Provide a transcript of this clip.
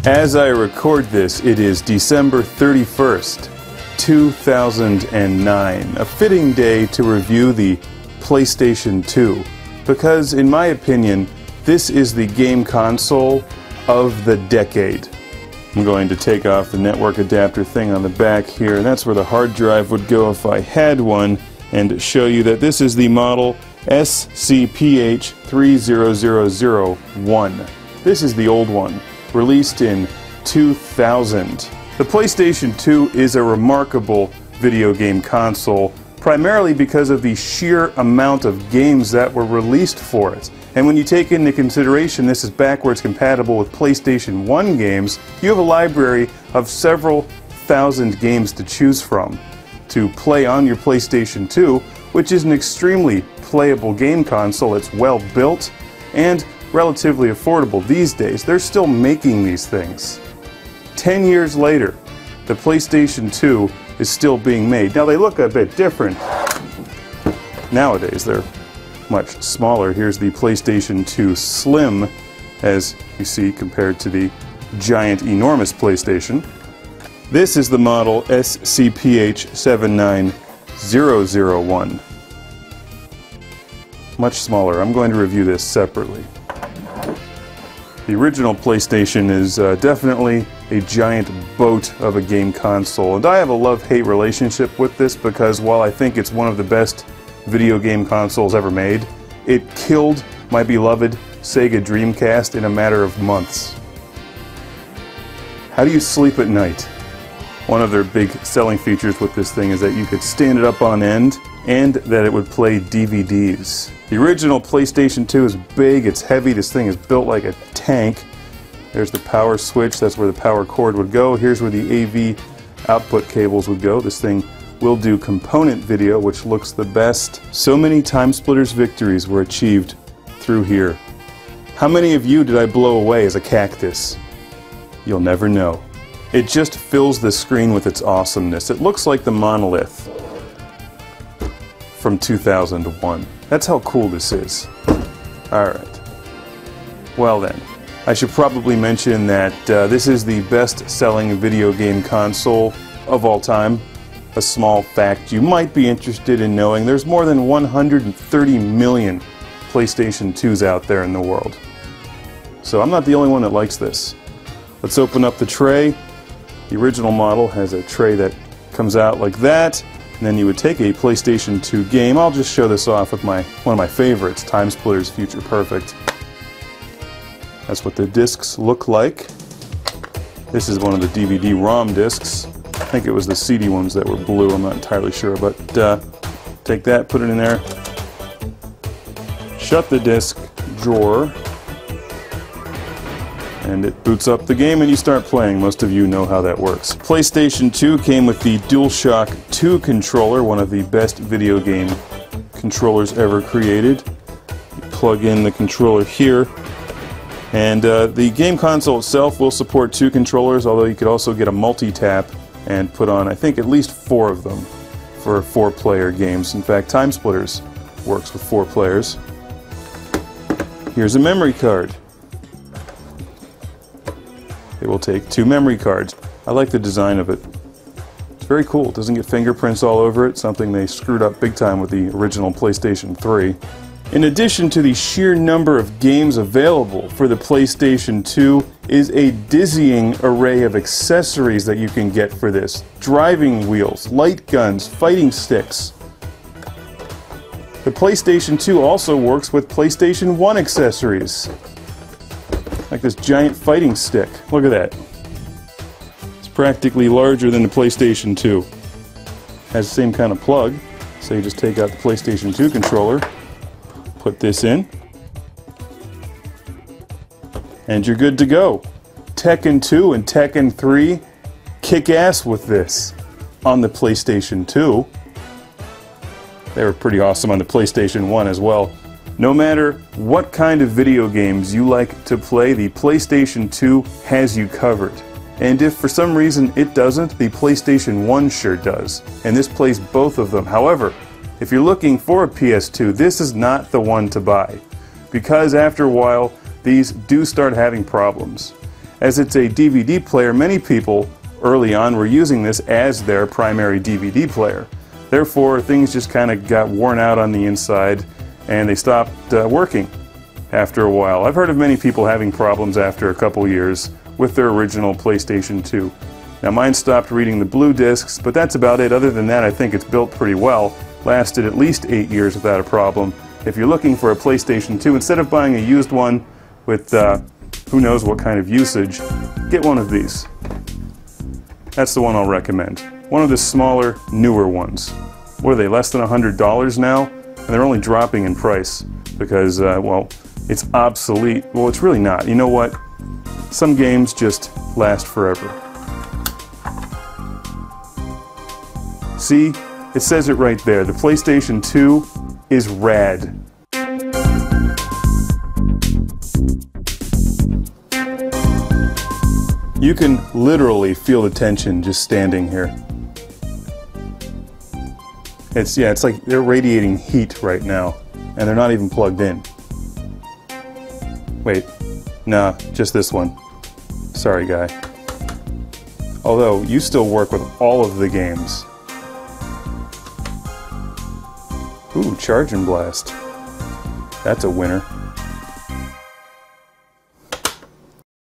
As I record this, it is December 31st, 2009, a fitting day to review the PlayStation 2, because in my opinion, this is the game console of the decade. I'm going to take off the network adapter thing on the back here, and that's where the hard drive would go if I had one, and show you that this is the model SCPH-30001. This is the old one, released in 2000. The PlayStation 2 is a remarkable video game console, primarily because of the sheer amount of games that were released for it. And when you take into consideration this is backwards compatible with PlayStation 1 games, you have a library of several thousand games to choose from to play on your PlayStation 2, which is an extremely playable game console. It's well built and relatively affordable these days. They're still making these things. 10 years later, the PlayStation 2 is still being made. Now they look a bit different. Nowadays they're much smaller. Here's the PlayStation 2 Slim, as you see, compared to the giant, enormous PlayStation. This is the model SCPH-79001. Much smaller. I'm going to review this separately. The original PlayStation is definitely a giant boat of a game console, and I have a love-hate relationship with this because while I think it's one of the best video game consoles ever made, it killed my beloved Sega Dreamcast in a matter of months. How do you sleep at night? One of their big selling features with this thing is that you could stand it up on end and that it would play DVDs. The original PlayStation 2 is big, it's heavy, this thing is built like a tank. There's the power switch, that's where the power cord would go. Here's where the AV output cables would go. This thing will do component video, which looks the best. So many Time Splitters victories were achieved through here. How many of you did I blow away as a cactus? You'll never know. It just fills the screen with its awesomeness. It looks like the monolith from 2001. That's how cool this is. Alright. Well then, I should probably mention that this is the best-selling video game console of all time. A small fact you might be interested in knowing: there's more than 130 million PlayStation 2s out there in the world. So I'm not the only one that likes this. Let's open up the tray. The original model has a tray that comes out like that, and then you would take a PlayStation 2 game. I'll just show this off with one of my favorites, Time Splitters Future Perfect. That's what the discs look like. This is one of the DVD-ROM discs. I think it was the CD ones that were blue, I'm not entirely sure, but take that, put it in there, shut the disc drawer, and it boots up the game and you start playing. Most of you know how that works. PlayStation 2 came with the DualShock 2 controller, one of the best video game controllers ever created. You plug in the controller here, and the game console itself will support 2 controllers, although you could also get a multi-tap and put on, I think, at least 4 of them for 4-player games. In fact, Time Splitters works with 4 players. Here's a memory card. It will take 2 memory cards. I like the design of it. It's very cool. It doesn't get fingerprints all over it, something they screwed up big time with the original PlayStation 3. In addition to the sheer number of games available for the PlayStation 2 is a dizzying array of accessories that you can get for this. Driving wheels, light guns, fighting sticks. The PlayStation 2 also works with PlayStation 1 accessories, like this giant fighting stick. Look at that. It's practically larger than the PlayStation 2. Has the same kind of plug, so you just take out the PlayStation 2 controller, put this in, and you're good to go. Tekken 2 and Tekken 3 kick ass with this on the PlayStation 2. They were pretty awesome on the PlayStation 1 as well. No matter what kind of video games you like to play, the PlayStation 2 has you covered. And if for some reason it doesn't, the PlayStation 1 sure does. And this plays both of them. However, if you're looking for a PS2, this is not the one to buy, because after a while, these do start having problems. As it's a DVD player, many people early on were using this as their primary DVD player. Therefore, things just kind of got worn out on the inside and they stopped working after a while. I've heard of many people having problems after a couple years with their original PlayStation 2. Now mine stopped reading the blue discs, but that's about it. Other than that, I think it's built pretty well. Lasted at least 8 years without a problem. If you're looking for a PlayStation 2, instead of buying a used one with who knows what kind of usage, get one of these. That's the one I'll recommend. One of the smaller, newer ones. What are they, less than $100 now? And they're only dropping in price because, well, it's obsolete. Well, it's really not. You know what? Some games just last forever. See? It says it right there. The PlayStation 2 is rad. You can literally feel the tension just standing here. It's like they're radiating heat right now, and they're not even plugged in. Wait, nah, just this one. Sorry, guy. Although, you still work with all of the games. Ooh, Charge and Blast. That's a winner.